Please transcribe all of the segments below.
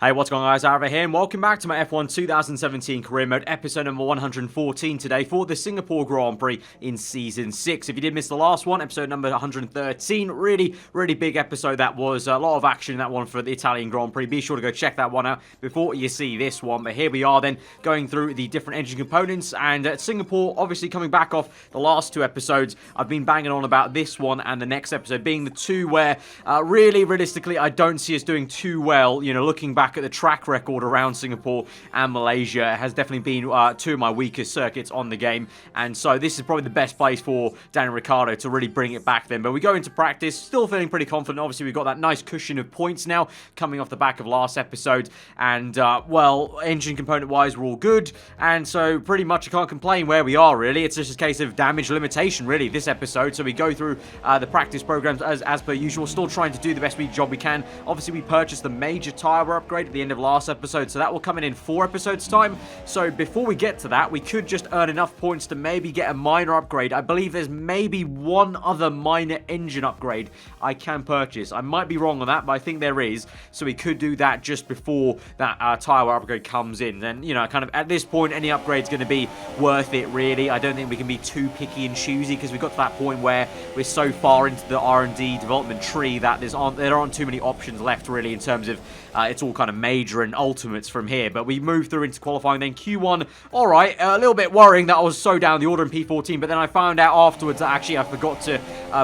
Hey, what's going on, guys? Aarava here, and welcome back to my F1 2017 Career Mode, episode number 114 today for the Singapore Grand Prix in Season 6. If you did miss the last one, episode number 113, really big episode that was. A lot of action in that one for the Italian Grand Prix. Be sure to go check that one out before you see this one. But here we are then, going through the different engine components, and Singapore, obviously coming back off the last two episodes. I've been banging on about this one and the next episode being the two where, realistically, I don't see us doing too well, looking back at the track record around Singapore and Malaysia. It has definitely been two of my weakest circuits on the game, and so this is probably the best place for Daniel Ricciardo to really bring it back then. But we go into practice still feeling pretty confident. Obviously we've got that nice cushion of points now coming off the back of last episode, and well, engine component wise we're all good, and so pretty much I can't complain where we are really. It's just a case of damage limitation really this episode. So we go through the practice programs as per usual, still trying to do the best job we can. Obviously we purchased the major tyre upgrade at the end of last episode, so that will come in 4 episodes time. So before we get to that, we could just earn enough points to maybe get a minor upgrade. I believe there's maybe one other minor engine upgrade I can purchase. I might be wrong on that, but I think there is. So we could do that just before that tyre upgrade comes in. Then, kind of at this point, any upgrade's going to be worth it, really. I don't think we can be too picky and choosy, because we've got to that point where we're so far into the R&D development tree that there aren't too many options left, really, in terms of it's all kind of major and ultimates from here. But we move through into qualifying then. Q1, alright, a little bit worrying that I was so down the order in P14, but then I found out afterwards that actually I forgot to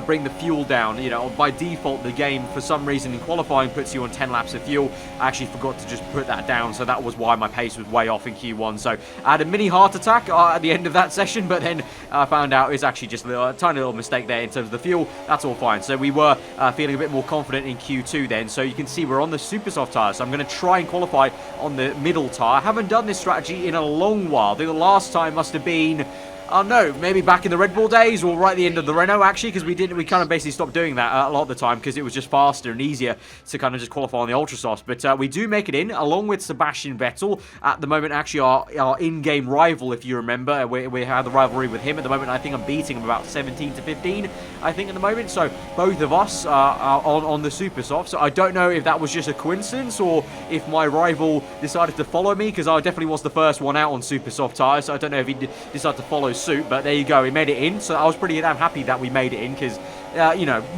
bring the fuel down. By default the game for some reason in qualifying puts you on 10 laps of fuel. I actually forgot to just put that down, so that was why my pace was way off in Q1. So I had a mini heart attack at the end of that session, but then I found out it's actually just a tiny little mistake there in terms of the fuel. That's all fine. So we were feeling a bit more confident in Q2 then. So you can see we're on the super soft tyre, so I'm going to try and qualify on the middle tyre. I haven't done this strategy in a long while. I think the last time must have been, no, maybe back in the Red Bull days or right at the end of the Renault, actually, because we kind of basically stopped doing that a lot of the time because it was just faster and easier to kind of just qualify on the Ultra Softs. But we do make it in, along with Sebastian Vettel, at the moment, actually our in-game rival, if you remember. We have the rivalry with him at the moment. I think I'm beating him about 17-15, I think, at the moment. So both of us are on the Super Soft. So I don't know if that was just a coincidence or if my rival decided to follow me, because I definitely was the first one out on Super Soft tyres. So I don't know if he decided to follow suit, but there you go, we made it in. So I was pretty damn happy that we made it in, because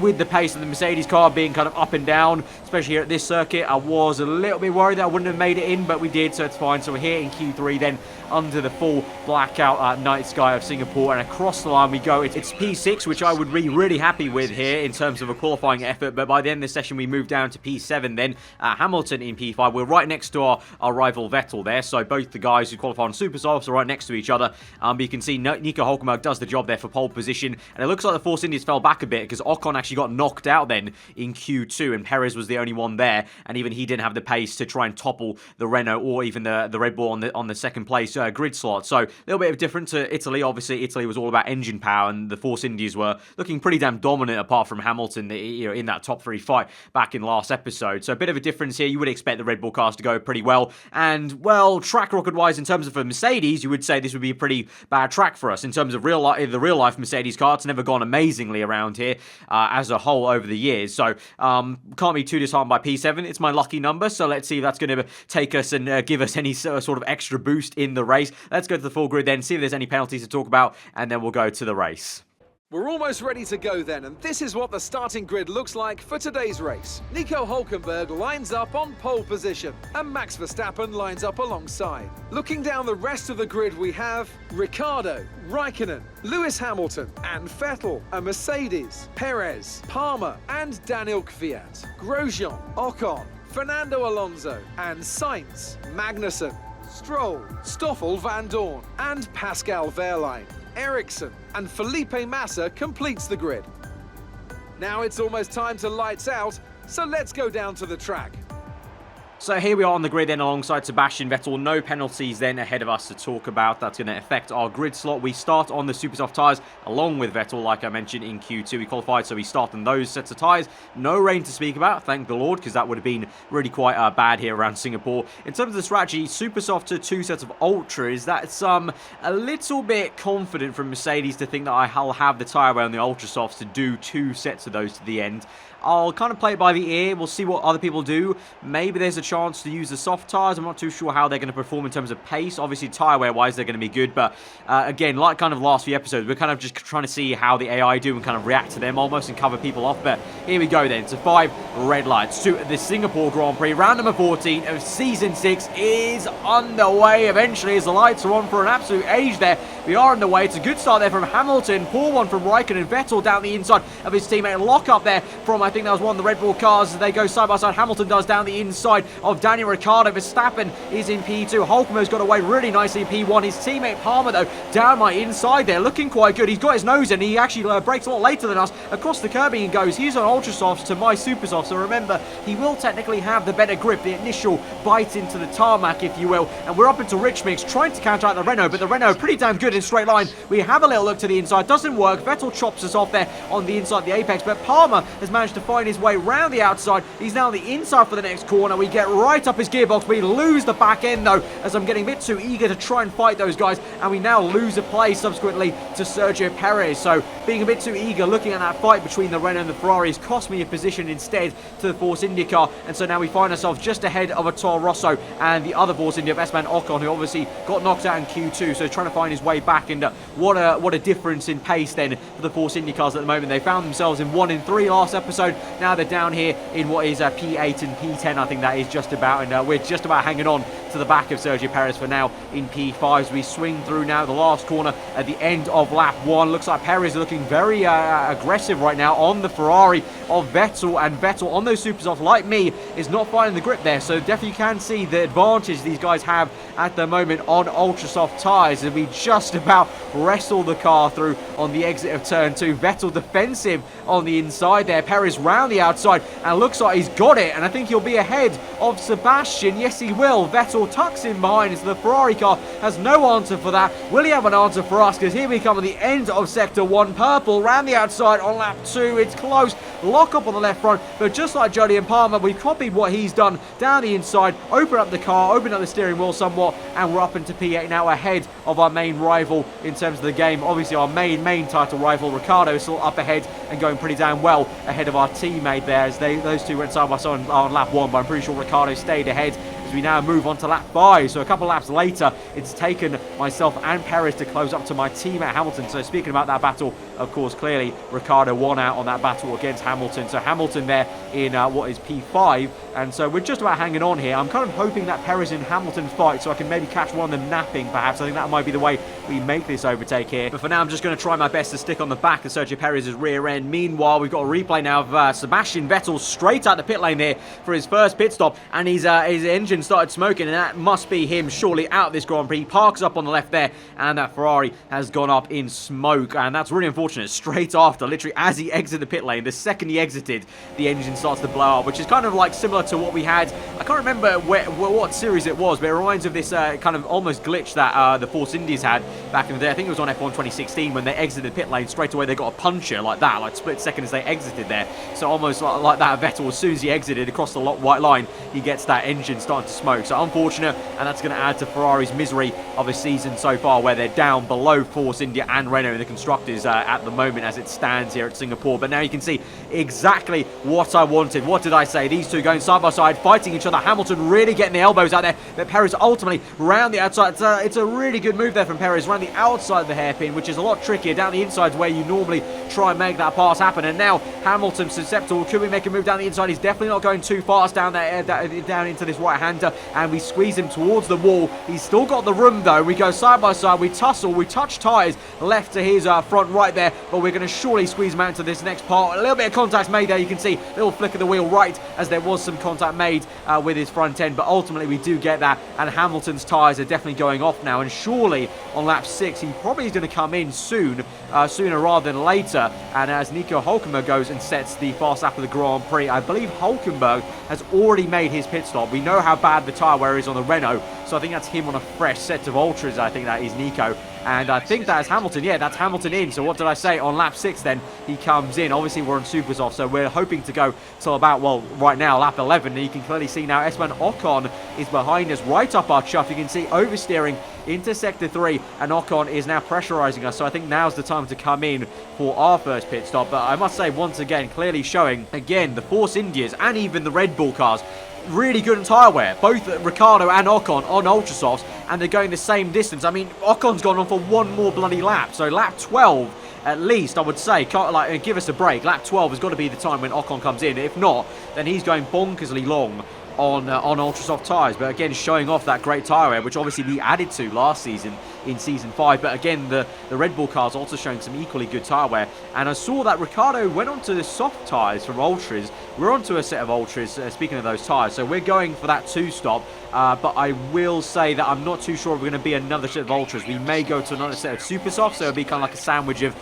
with the pace of the Mercedes car being kind of up and down, especially here at this circuit, I was a little bit worried that I wouldn't have made it in, but we did, so it's fine. So we're here in Q3 then, under the full blackout night sky of Singapore, and across the line we go. It's P6, which I would be really happy with here in terms of a qualifying effort, but by the end of the session we move down to P7 then. Hamilton in P5. We're right next to our rival Vettel there, so both the guys who qualify on Super Softs are right next to each other. But you can see Nico Hulkenberg does the job there for pole position, and it looks like the Force Indies fell back a bit, because Ocon actually got knocked out then in Q2, and Perez was the only one there, and even he didn't have the pace to try and topple the Renault or even the Red Bull on the second place grid slot. So a little bit of difference to Italy. Obviously Italy was all about engine power, and the Force Indies were looking pretty damn dominant apart from Hamilton in that top 3 fight back in last episode. So a bit of a difference here. You would expect the Red Bull cars to go pretty well, and well, track record wise in terms of a Mercedes, you would say this would be a pretty bad track for us. In terms of the real life Mercedes car, it's never gone amazingly around here as a whole over the years. So can't be too disheartened by P7. It's my lucky number, so let's see if that's going to take us and give us any sort of extra boost in the race. Let's go to the full grid then, see if there's any penalties to talk about, and then we'll go to the race. We're almost ready to go then, and this is what the starting grid looks like for today's race. Nico Hulkenberg lines up on pole position, and Max Verstappen lines up alongside. Looking down the rest of the grid, we have Ricciardo, Raikkonen, Lewis Hamilton, and Vettel, a Mercedes, Perez, Palmer, and Daniel Kvyat, Grosjean, Ocon, Fernando Alonso, and Sainz, Magnussen, Stroll, Stoffel Van Dorn, and Pascal Wehrlein. Ericsson and Felipe Massa completes the grid. Now it's almost time to lights out, so let's go down to the track. So here we are on the grid then alongside Sebastian Vettel. No penalties then ahead of us to talk about. That's going to affect our grid slot. We start on the super soft tyres along with Vettel, like I mentioned in Q2. We qualified, so we start on those sets of tyres. No rain to speak about, thank the Lord, because that would have been really quite bad here around Singapore. In terms of the strategy, super soft to 2 sets of ultras. That's a little bit confident from Mercedes to think that I'll have the tyre wear on the ultra softs to do 2 sets of those to the end. I'll kind of play it by the ear. We'll see what other people do. Maybe there's a chance to use the soft tyres. I'm not too sure how they're going to perform in terms of pace. Obviously, tyre wear-wise, they're going to be good. But again, like kind of last few episodes, we're kind of just trying to see how the AI do and kind of react to them almost and cover people off. But here we go then. So 5 red lights to the Singapore Grand Prix. Round number 14 of Season 6 is underway eventually as the lights are on for an absolute age there. We are underway. It's a good start there from Hamilton. Poor one from Raikkonen. Vettel down the inside of his teammate. Lock up there from, I think that was one of the Red Bull cars. They go side by side. Hamilton does down the inside of Daniel Ricciardo. Verstappen is in P2. Hulkenberg's got away really nicely in P1. His teammate Palmer, though, down my inside there. Looking quite good. He's got his nose in. He actually brakes a lot later than us. Across the curbing he goes. He's on Ultra Softs to my Super Softs. So remember, he will technically have the better grip, the initial bite into the tarmac, if you will. And we're up into Rich Mix, trying to counteract the Renault, but the Renault pretty damn good in straight line. We have a little look to the inside. Doesn't work. Vettel chops us off there on the inside, the apex, but Palmer has managed to find his way round the outside. He's now on the inside for the next corner. We get right up his gearbox. We lose the back end, though, as I'm getting a bit too eager to try and fight those guys, and we now lose a place subsequently to Sergio Perez. So being a bit too eager, looking at that fight between the Renault and the Ferrari has cost me a position instead to the Force India car, and so now we find ourselves just ahead of a Toro Rosso and the other Force India of Esteban Ocon, who obviously got knocked out in Q2, so trying to find his way back. And what a difference in pace then for the Force India cars at the moment. They found themselves in 1 in 3 last episode. Now they're down here in what is P8 and P10, I think that is just about, and we're just about hanging on to the back of Sergio Perez for now in P5 as we swing through now the last corner at the end of lap 1. Looks like Perez looking very aggressive right now on the Ferrari of Vettel, and Vettel on those super softs, like me, is not finding the grip there. So definitely can see the advantage these guys have at the moment on ultra soft tyres, and we just about wrestle the car through on the exit of turn 2. Vettel defensive on the inside there. Perez round the outside, and looks like he's got it, and I think he'll be ahead of Sebastian. Yes, he will. Vettel tucks in behind as the Ferrari car has no answer for that. Will he have an answer for us? Because here we come at the end of sector 1. Purple round the outside on lap 2. It's close. Lock up on the left front, but just like Jody and Palmer, we've copied what he's done down the inside, open up the car, open up the steering wheel somewhat, and we're up into P8 now, ahead of our main rival in terms of the game. Obviously our main title rival, Ricciardo, is still up ahead and going pretty damn well ahead of our teammate there, as those two went side by side on lap 1, but I'm pretty sure Ricciardo stayed ahead as we now move on to lap 5. So a couple laps later, it's taken myself and Perez to close up to my teammate Hamilton. So speaking about that battle, of course, clearly Ricciardo won out on that battle against Hamilton. So Hamilton there in what is P5, and so we're just about hanging on here. I'm kind of hoping that Perez and Hamilton fight so I can maybe catch one of them napping, perhaps. I think that might be the way we make this overtake here. But for now, I'm just going to try my best to stick on the back of Sergio Perez's rear end. Meanwhile, we've got a replay now of Sebastian Vettel straight out the pit lane there for his first pit stop, and his engine started smoking, and that must be him surely out this Grand Prix. He parks up on the left there, and that Ferrari has gone up in smoke, and that's really unfortunate. Straight after, literally as he exited the pit lane, the second he exited, the engine starts to blow up, which is kind of like similar to what we had. I can't remember what series it was, but it reminds of this kind of almost glitch that the Force Indies had back in the day. I think it was on F1 2016 when they exited the pit lane, straight away they got a puncher like that, like split second as they exited there. So almost like that, Vettel, as soon as he exited across the white line, he gets that engine starting to smoke. So unfortunate, and that's going to add to Ferrari's misery of a season so far, where they're down below Force India and Renault in the constructors at the moment as it stands here at Singapore. But now you can see exactly what I wanted. What did I say? These two going side by side, fighting each other. Hamilton really getting the elbows out there, but Perez ultimately round the outside. It's a really good move there from Perez, around the outside of the hairpin, which is a lot trickier. Down the inside where you normally try and make that pass happen. And now Hamilton susceptible. Could we make a move down the inside? He's definitely not going too fast down there, down into this right-hander, and we squeeze him towards the wall. He's still got the room though. We go side by side, we tussle, we touch tyres left to his front right there, but we're going to surely squeeze him out into this next part. A little bit of contact made there. You can see a little flick of the wheel right as there was some contact made with his front end, but ultimately we do get that, and Hamilton's tyres are definitely going off now, and surely on lap 6 he probably is going to come in soon, sooner rather than later. And as Nico Hulkenberg goes and sets the fast lap of the Grand Prix, I believe Hulkenberg has already made his pit stop. We know how bad the tyre wear is on the Renault, so I think that's him on a fresh set of ultras. I think that is Nico, and I think that's Hamilton. Yeah, that's Hamilton in. So what did I say? On lap 6 then he comes in. Obviously we're on super soft, so we're hoping to go till about, well, right now lap 11, and you can clearly see now Esteban Ocon is behind us right up our chuff. You can see oversteering into sector 3, and Ocon is now pressurizing us, so I think now's the time to come in for our first pit stop. But I must say, once again, clearly showing again the Force Indias and even the Red Bull cars, really good in tyre wear. Both Ricciardo and Ocon on ultra softs, and they're going the same distance. I mean, Ocon's gone on for one more bloody lap, so lap 12 at least, I would say, can't, give us a break. Lap 12 has got to be the time when Ocon comes in. If not, then he's going bonkersly long on ultra soft tyres. But again, showing off that great tyre wear, which obviously we added to last season in Season 5. But again, the Red Bull cars also showing some equally good tyre wear. And I saw that Ricciardo went onto the soft tyres from Ultras. We're onto a set of Ultras, speaking of those tyres. So we're going for that 2-stop. But I will say that I'm not too sure if we're going to be another set of Ultras. We may go to another set of Super Softs, so it'll be kind of like a sandwich of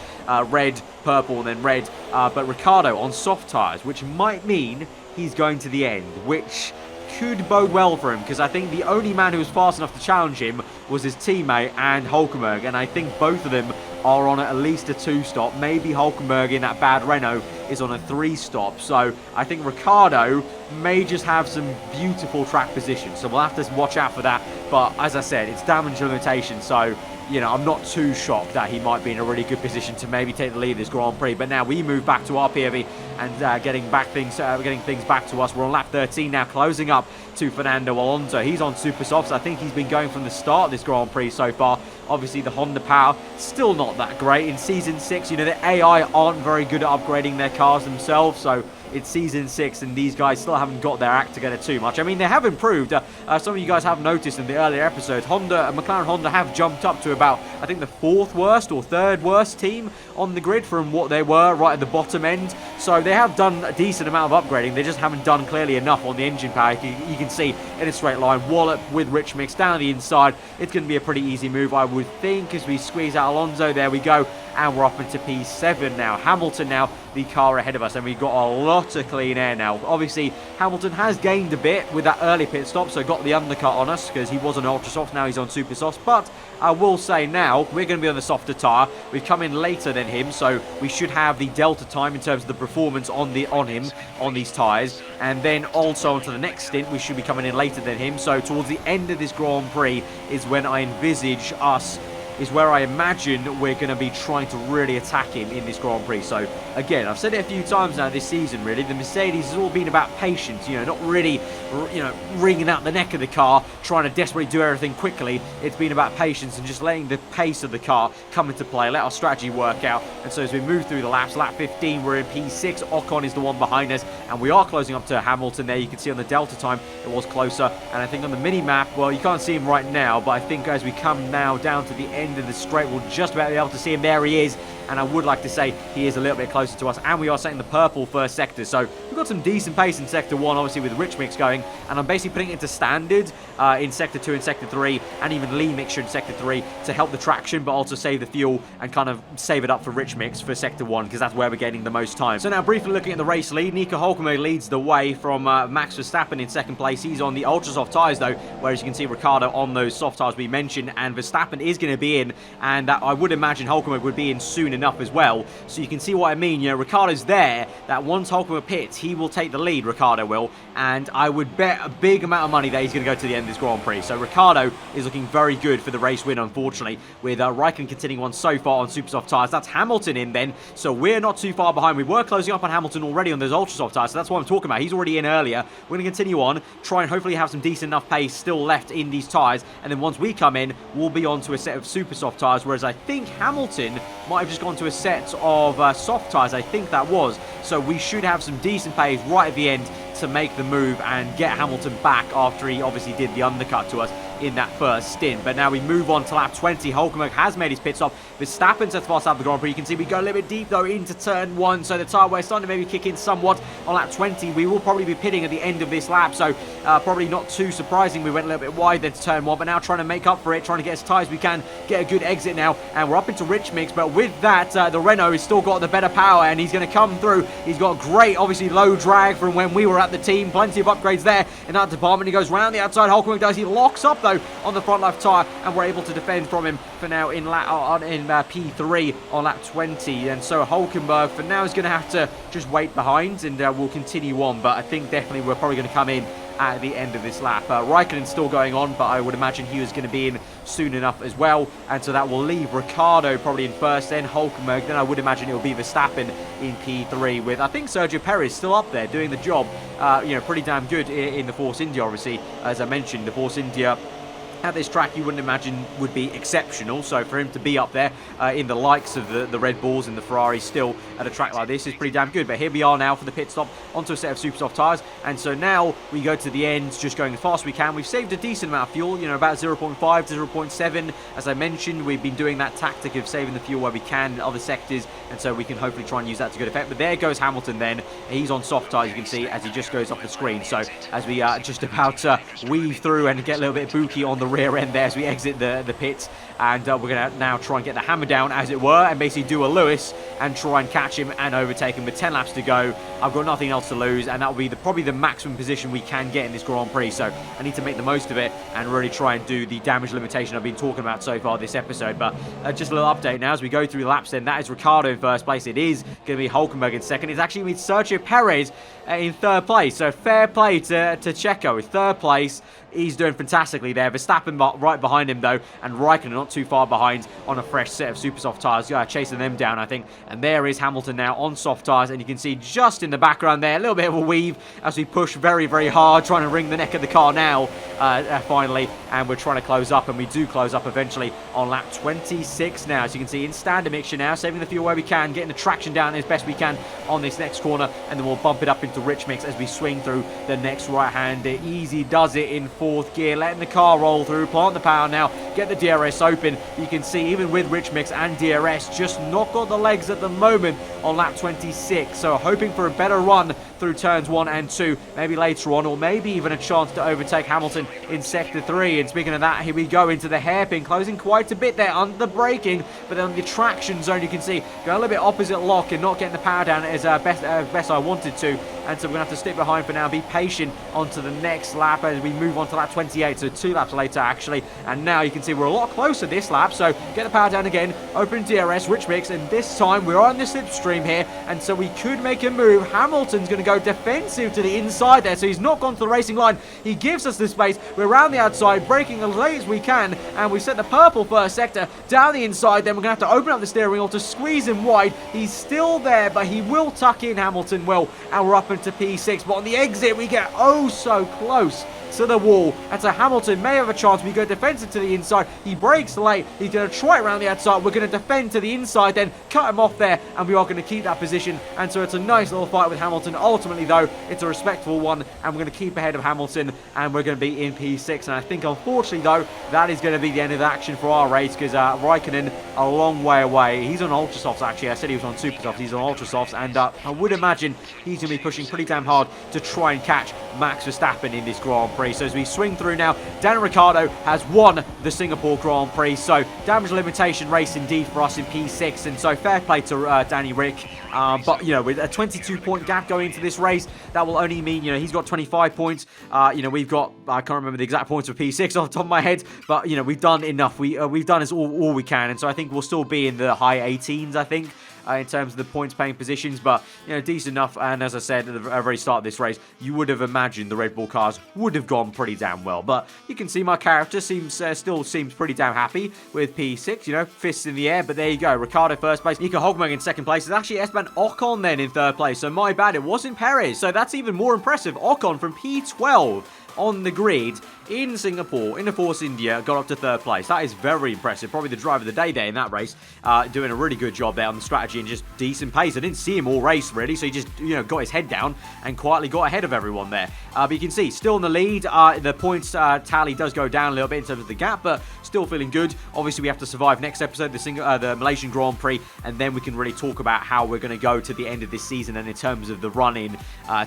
red, purple, and then red. But Ricciardo on soft tyres, which might mean he's going to the end, which could bode well for him, because I think the only man who was fast enough to challenge him was his teammate and Hulkenberg, and I think both of them are on at least a 2-stop. Maybe Hulkenberg in that bad Renault is on a 3-stop. So I think Ricciardo may just have some beautiful track position, so we'll have to watch out for that. But as I said, it's damage limitation, so you know, I'm not too shocked that he might be in a really good position to maybe take the lead of this Grand Prix. But now we move back to our POV and getting things back to us. We're on lap 13 now, closing up to Fernando Alonso. He's on super softs. I think he's been going from the start of this Grand Prix so far. Obviously, the Honda power still not that great. In Season 6, you know, the AI aren't very good at upgrading their cars themselves, so it's Season 6 and these guys still haven't got their act together too much. I mean, they have improved. Some of you guys have noticed in the earlier episodes, McLaren Honda have jumped up to about, I think, the 4th worst or 3rd worst team on the grid from what they were right at the bottom end. So they have done a decent amount of upgrading. They just haven't done clearly enough on the engine power. You can see in a straight line, wallop with rich mix down the inside. It's going to be a pretty easy move, I would think, as we squeeze out Alonso. There we go. And we're up into P7 now. Hamilton now, the car ahead of us, and we've got a lot of clean air now. Obviously, Hamilton has gained a bit with that early pit stop, so got the undercut on us because he was on ultra soft. Now he's on super soft. But I will say now, we're going to be on the softer tyre. We've come in later than him, so we should have the delta time in terms of the performance on him on these tyres. And then also onto the next stint, we should be coming in later than him. So towards the end of this Grand Prix is when I envisage us, is where I imagine we're going to be trying to really attack him in this Grand Prix. So, again, I've said it a few times now this season, really. The Mercedes has all been about patience, you know, not really, you know, wringing out the neck of the car, trying to desperately do everything quickly. It's been about patience and just letting the pace of the car come into play, let our strategy work out. And so as we move through the laps, lap 15, we're in P6. Ocon is the one behind us, and we are closing up to Hamilton there. You can see on the delta time, it was closer. And I think on the mini-map, well, you can't see him right now, but I think as we come now down to the end of the straight, we'll just about be able to see him. There he is, and I would like to say he is a little bit closer to us, and we are setting the purple first sector, so we've got some decent pace in sector 1, obviously with rich mix going, and I'm basically putting it into standard in sector 2 and sector 3, and even lean mixture in sector 3 to help the traction, but also save the fuel and kind of save it up for rich mix for sector 1, because that's where we're getting the most time. So now briefly looking at the race lead, Nico Hulkenberg leads the way from Max Verstappen in second place. He's on the ultra soft tyres though, whereas you can see Ricciardo on those soft tyres we mentioned, and Verstappen is going to be in, and I would imagine Hulkenberg would be in soon enough as well. So you can see what I mean. You know, Ricciardo's there, that once Hulkenberg pits, he will take the lead, Ricciardo will, and I would bet a big amount of money that he's going to go to the end of this Grand Prix. So Ricciardo is looking very good for the race win, unfortunately, with Raikkonen continuing on so far on super soft tyres. That's Hamilton in then, so we're not too far behind. We were closing up on Hamilton already on those ultra soft tyres, so that's what I'm talking about. He's already in earlier. We're going to continue on, try and hopefully have some decent enough pace still left in these tyres, and then once we come in, we'll be on to a set of super soft tyres, whereas I think Hamilton might have just gone to a set of soft tyres, I think that was. So we should have some decent pace right at the end to make the move and get Hamilton back after he obviously did the undercut to us in that first stint. But now we move on to lap 20. Hulkenberg has made his pit stop. Verstappen sets fast out of the Grand Prix. You can see we go a little bit deep though into turn 1, so the tyre wear starting to maybe kick in somewhat on lap 20. We will probably be pitting at the end of this lap, so probably not too surprising. We went a little bit wide then to turn 1, but now trying to make up for it, trying to get as tight as we can, get a good exit now, and we're up into rich mix. But with that, the Renault has still got the better power, and he's going to come through. He's got great, obviously, low drag from when we were at the team. Plenty of upgrades there in that department. He goes round the outside. Hulkenberg does. He locks up though on the front left tyre, and we're able to defend from him for now in P3 on lap 20. And so Hulkenberg for now is going to have to just wait behind, and we'll continue on. But I think definitely we're probably going to come in at the end of this lap. Raikkonen's still going on, but I would imagine he was going to be in soon enough as well, and so that will leave Ricciardo probably in first, then Hulkenberg, then I would imagine it will be Verstappen in P3, with I think Sergio Perez still up there doing the job, pretty damn good in the Force India. Obviously, as I mentioned, the Force India at this track you wouldn't imagine would be exceptional, so for him to be up there in the likes of the Red Bulls and the Ferrari still at a track like this is pretty damn good. But here we are now for the pit stop onto a set of super soft tyres, and so now we go to the end just going as fast as we can. We've saved a decent amount of fuel, about 0.5 to 0.7. As I mentioned, we've been doing that tactic of saving the fuel where we can in other sectors, and so we can hopefully try and use that to good effect. But there goes Hamilton then. He's on soft tyres, you can see, as he just goes off the screen. So as we are just about to weave through and get a little bit booky on the rear end there as we exit the pits, and we're going to now try and get the hammer down, as it were, and basically do a Lewis and try and catch him and overtake him with 10 laps to go. I've got nothing else to lose, and that will be probably the maximum position we can get in this Grand Prix, so I need to make the most of it and really try and do the damage limitation I've been talking about so far this episode. But just a little update now as we go through the laps then. That is Ricciardo in first place. It is going to be Hulkenberg in second. It's actually with Sergio Perez in third place, so fair play to Checo with third place. He's doing fantastically there. Verstappen right behind him, though, and Raikkonen not too far behind on a fresh set of super soft tyres, chasing them down, I think. And there is Hamilton now on soft tyres, and you can see just in the background there, a little bit of a weave as we push very, very hard, trying to wring the neck of the car now, finally, and we're trying to close up, and we do close up eventually on lap 26 now. As you can see, in standard mixture now, saving the fuel where we can, getting the traction down as best we can on this next corner, and then we'll bump it up into rich mix as we swing through the next right-hander. Easy does it in fourth gear, letting the car roll through, plant the power now, get the DRS open. You can see even with rich mix and DRS, just not got the legs at the moment on lap 26, so hoping for a better run through turns 1 and 2, maybe later on, or maybe even a chance to overtake Hamilton in sector 3. And speaking of that, here we go into the hairpin, closing quite a bit there under the braking, but then the traction zone, you can see, going a little bit opposite lock and not getting the power down as best I wanted to, and so we're going to have to stick behind for now, be patient onto the next lap as we move on to lap 28, so 2 laps later actually, and now you can see we're a lot closer this lap, so get the power down again, open DRS, rich mix, and this time we're on the slipstream here, and so we could make a move. Hamilton's going to go defensive to the inside there, so he's not gone to the racing line. He gives us the space. We're around the outside, braking as late as we can, and we set the purple first sector down the inside. Then we're going to have to open up the steering wheel to squeeze him wide. He's still there, but he will tuck in, Hamilton will, and we're up into P6. But on the exit, we get oh so close to the wall, and so Hamilton may have a chance. We go defensive to the inside. He brakes late. He's going to try around the outside. We're going to defend to the inside, then cut him off there, and we are going to keep that position. And so it's a nice little fight with Hamilton. Ultimately, though, it's a respectful one, and we're going to keep ahead of Hamilton, and we're going to be in P6. And I think, unfortunately, though, that is going to be the end of the action for our race, because Raikkonen a long way away. He's on ultra softs, actually. I said he was on super softs. He's on ultra softs, and I would imagine he's going to be pushing pretty damn hard to try and catch Max Verstappen in this Grand Prix. So as we swing through now, Daniel Ricciardo has won the Singapore Grand Prix. So damage limitation race indeed for us in P6, and so fair play to Danny Rick. But, with a 22-point gap going into this race, that will only mean, he's got 25 points. We've got, I can't remember the exact points for P6 off the top of my head, but, we've done enough. We've done all we can, and so I think we'll still be in the high 18s, I think. In terms of the points paying positions, but decent enough. And as I said at the very start of this race, you would have imagined the Red Bull cars would have gone pretty damn well. But you can see my character still seems pretty damn happy with P6, fists in the air. But there you go, Ricciardo first place, Nico Hulkenberg in second place. It's actually Esteban Ocon then in third place, so my bad, it wasn't Perez. So that's even more impressive. Ocon from P12 on the grid in Singapore, in the Force India, got up to third place. That is very impressive. Probably the driver of the day there in that race. Doing a really good job there on the strategy and just decent pace. I didn't see him all race, really, so he just, got his head down and quietly got ahead of everyone there. But you can see, still in the lead. The points tally does go down a little bit in terms of the gap, but still feeling good. Obviously, we have to survive next episode, the Malaysian Grand Prix, and then we can really talk about how we're going to go to the end of this season and in terms of the run-in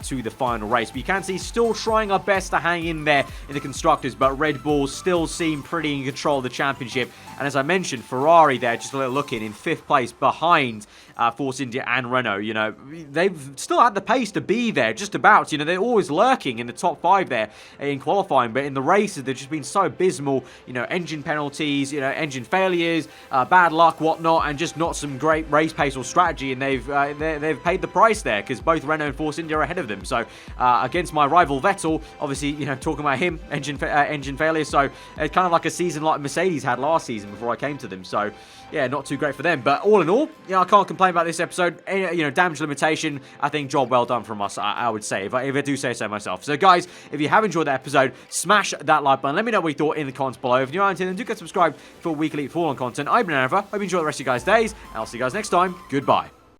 to the final race. But you can see, still trying our best to hang in there in the constructors, but Red Bull still seem pretty in control of the championship. And as I mentioned, Ferrari there, just a little look in 5th place behind Force India and Renault. You know, they've still had the pace to be there, just about. You know, they're always lurking in the top 5 there in qualifying, but in the races, they've just been so abysmal. You know, engine penalties, you know, engine failures, bad luck, whatnot, and just not some great race pace or strategy, and they've paid the price there, because both Renault and Force India are ahead of them. So, against my rival Vettel, obviously, you know, talking about him, engine failure, so it's kind of like a season like Mercedes had last season before I came to them. So, yeah, not too great for them. But all in all, you know, I can't complain about this episode. You know, damage limitation, I think job well done from us, I would say, if I do say so myself. So, guys, if you have enjoyed that episode, smash that like button. Let me know what you thought in the comments below. If you aren't in, then do get subscribed for weekly Fall On content. I've been aarava. Hope you enjoy the rest of your guys' days, and I'll see you guys next time. Goodbye.